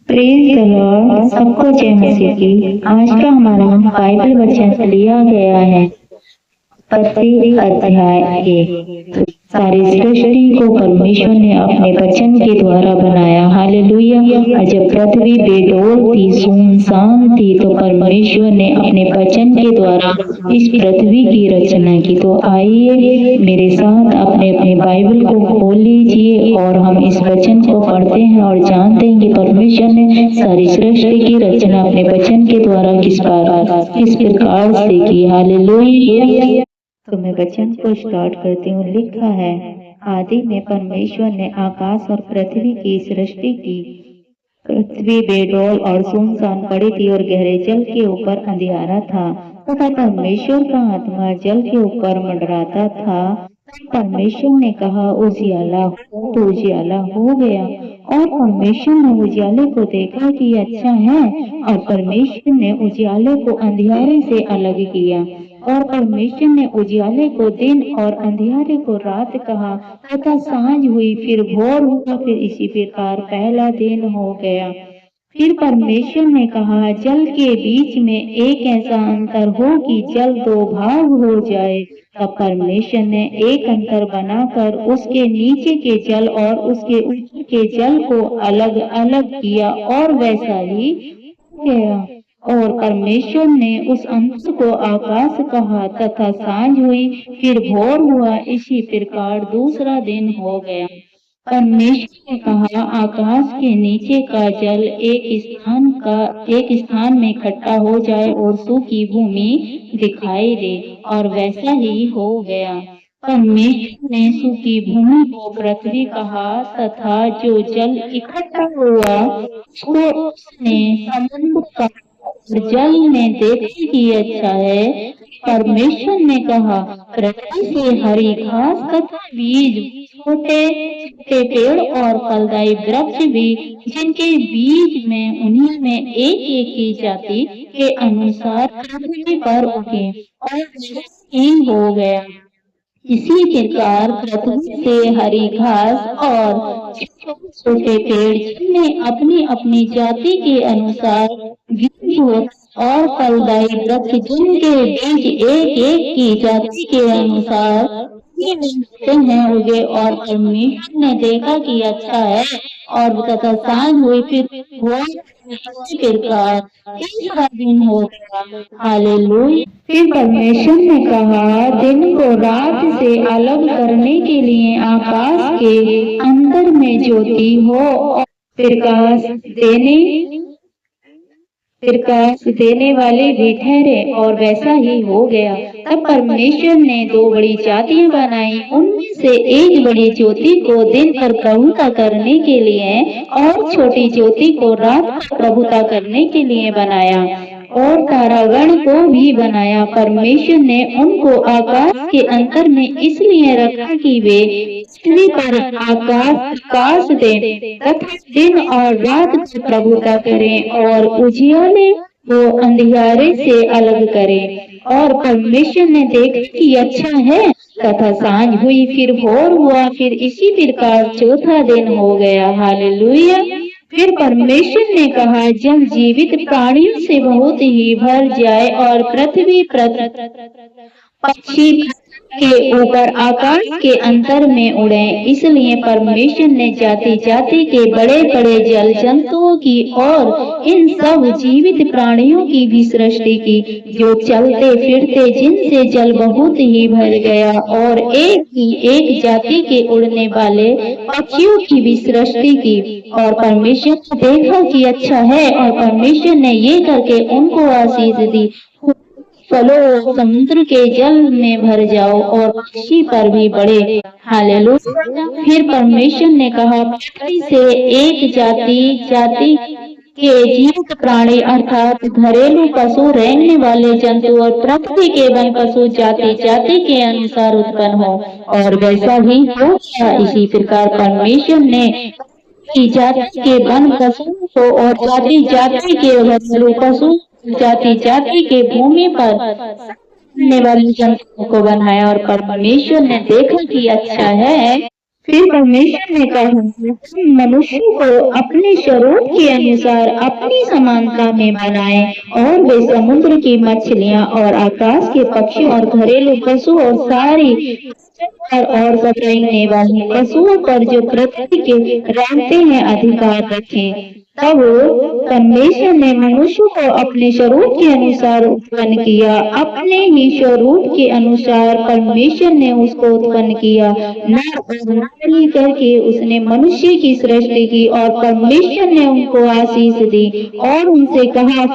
Praise the Lord. सबको जय मसीह की। आज का हमारा बाइबल वचन लिया गया है पत्ती अध्याय 1। सारी सृष्टि को परमेश्वर ने अपने वचन के द्वारा बनाया। हालेलुया। और जब पृथ्वी बेडौल थी, सुनसान थी, तो परमेश्वर ने अपने वचन के द्वारा इस पृथ्वी की रचना की। तो आइए मेरे साथ अपने अपने बाइबल को खोल लीजिए और हम इस वचन को पढ़ते हैं और जानते हैं कि परमेश्वर ने सारी सृष्टि की रचना अपने वचन के द्वारा किस प्रकार से की। हालेलुया। तो मैं वचन को स्टार्ट करती हूँ। लिखा है, आदि में परमेश्वर ने आकाश और पृथ्वी की सृष्टि की। पृथ्वी बेडौल और सुनसान पड़ी थी और गहरे जल के ऊपर अंधियारा था तथा परमेश्वर का आत्मा जल के ऊपर मंडराता था। परमेश्वर ने कहा, उजियाला हो, तो उजियाला हो गया। और परमेश्वर ने उजियाले को देखा कि अच्छा है, और परमेश्वर ने उजियाले को अंधियारे से अलग किया। और परमेश्वर ने उजियाले को दिन और अंधियारे को रात कहा तथा सांझ हुई, फिर भोर हुआ। फिर इसी प्रकार पहला दिन हो गया। फिर परमेश्वर ने कहा, जल के बीच में एक ऐसा अंतर हो कि जल दो भाग हो जाए। तब परमेश्वर ने एक अंतर बनाकर उसके नीचे के जल और उसके ऊपर के जल को अलग अलग किया, और वैसा ही गया। और परमेश्वर ने उस अंतर को आकाश कहा तथा सांझ हुई, फिर भोर हुआ। इसी प्रकार दूसरा दिन हो गया। परमेश्वर ने कहा, आकाश के नीचे का जल एक स्थान में इकट्ठा हो जाए और सूखी भूमि दिखाई दे, और वैसा ही हो गया। परमेश्वर ने सूखी भूमि को पृथ्वी कहा तथा जो जल इकट्ठा हुआ उसको उसने समुद्र कहा। जल ने देखा कि अच्छा है। परमेश्वर ने कहा, पृथ्वी से हरी घास तथा बीज, छोटे छोटे पेड़ और फलदायी वृक्ष भी, जिनके बीज में उन्हीं में एक एक की जाति के अनुसार पृथ्वी पर उगे, और ही हो गया। इसी प्रकार पृथ्वी से हरी घास और छोटे छोटे पेड़, जिनमें अपनी अपनी जाति के अनुसार बीज होता, और फलदायी वृक्ष, जिनके बीज एक एक की जाति के अनुसार हैं, उगे। और परमेश्वर ने देखा कि अच्छा है। और तथा सांझ हुई, फिर हुआ। इसी प्रकार तीसरा दिन हो गया। हालेलुया। फिर परमेश्वर ने कहा, दिन को रात से अलग करने के लिए आकाश के अंदर में ज्योति हो, और प्रकाश देने वाले भी ठहरे, और वैसा ही हो गया। तब परमेश्वर ने दो बड़ी जातियां बनाई, उनमें से एक बड़ी ज्योति को दिन पर प्रभुता करने के लिए, और छोटी ज्योति को रात पर प्रभुता करने के लिए बनाया। और तारागण को भी बनाया। परमेश्वर ने उनको आकाश के अंतर में इसलिए रखा कि वे पृथ्वी पर आकाश दें तथा दिन और रात की प्रभुता करें, और उजियाले को अंधियारे से अलग करें। और परमेश्वर ने देखा कि अच्छा है, तथा सांझ हुई, फिर भोर हुआ। फिर इसी प्रकार चौथा दिन हो गया। हालेलुया। फिर परमेश्वर ने कहा, जल जीवित प्राणियों से बहुत ही भर जाए, और पृथ्वी पक्षी के ऊपर आकाश के अंतर में उड़े। इसलिए परमेश्वर ने जाति जाति के बड़े बड़े जल जंतुओं की और इन सब जीवित प्राणियों की भी सृष्टि की, जो चलते फिरते, जिनसे जल बहुत ही भर गया। और एक ही एक जाति के उड़ने वाले पक्षियों की भी सृष्टि की। और परमेश्वर ने देखा कि अच्छा है, और परमेश्वर ने ये करके उनको आशीष दी, चलो समुद्र के जल में भर जाओ और पक्षी पर भी बढ़े। हालेलुया। फिर परमेश्वर ने कहा, पृथ्वी से एक जाति के जीवित प्राणी, अर्थात घरेलू पशु, रेंगने वाले जंतु और पृथ्वी के वन पशु जाति जाति के अनुसार उत्पन्न हो, और वैसा ही हो गया। इसी प्रकार परमेश्वर ने जाति के वन पशु को और जाति जाति के घरेलू पशु, जाति जाति के भूमि पर रहने वाले जंतुओं को बनाया। और परमेश्वर ने देखा कि अच्छा है। फिर परमेश्वर ने कहा, तुम मनुष्य को अपने स्वरूप के अनुसार अपनी समानता में बनाए और वे समुद्र की मछलियां और आकाश के पक्षी और घरेलू पशु और सारी और सब रेंगने वाले पशुओं पर जो पृथ्वी के रेंगते हैं अधिकार रखें। तब परमेश्वर ने मनुष्य को अपने स्वरूप के अनुसार उत्पन्न किया, अपने ही स्वरूप के अनुसार परमेश्वर ने उसको उत्पन्न किया, नर और नारी करके उसने मनुष्य की सृष्टि की। और परमेश्वर ने उनको आशीष दी और उनसे कहा,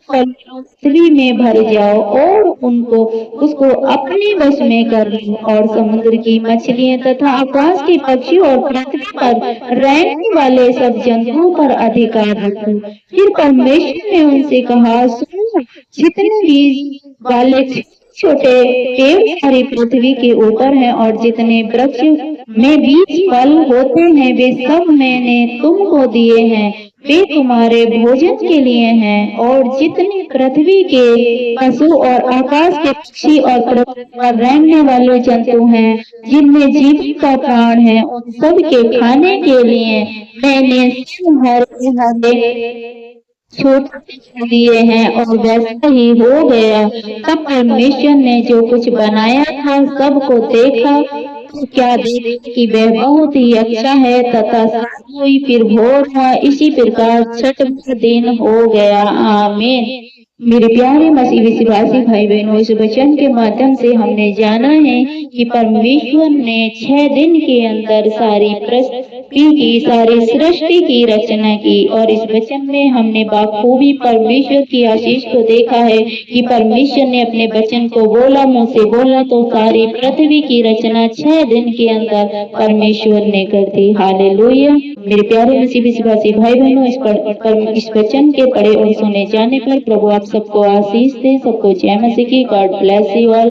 पृथ्वी में भर जाओ और उनको उसको अपने वश में कर लो और समुद्र की मछलियां तथा आकाश के पक्षी और पृथ्वी पर रहने वाले सब जंतुओं पर अधिकार रखो। फिर परमेश्वर ने उनसे कहा, सुनो, जितने बीज वाले छोटे पेड़ सारी पृथ्वी के ऊपर हैं और जितने वृक्ष में बीज फल होते हैं वे सब मैंने तुमको दिए हैं, वे तुम्हारे भोजन के लिए हैं। और जितने पृथ्वी के पशु और आकाश के पक्षी और पृथ्वी पर रहने वाले जंतु हैं, जिनमें जीवन का प्राण है, उन सब के खाने के लिए मैंने हरे हरे छोटे दिए हैं। और वैसा ही हो गया। तब परमेश्वर ने जो कुछ बनाया था सबको देखा, तो क्या देखे कि वह बहुत ही अच्छा है। तथा सांझ हुई, फिर भोर हुआ, इसी प्रकार छठवां दिन हो गया। आमीन। मेरे प्यारे मसीह विश्वासी भाई बहनों, इस वचन के माध्यम से हमने जाना है कि परमेश्वर ने 6 दिन के अंदर सारी पृथ्वी की सारी सृष्टि की रचना की। और इस वचन में हमने बाखूबी परमेश्वर की आशीष को देखा है कि परमेश्वर ने अपने वचन को बोला, मुंह से बोला, तो सारी पृथ्वी की रचना 6 दिन के अंदर परमेश्वर ने कर दी। हालेलुया। मेरे प्यारे मसीह विश्वासी भाई बहनों, इस वचन के पढ़े और सुने जाने पर प्रभु आप सबको आशीष दे। सबको जय मसीह की। God bless you all.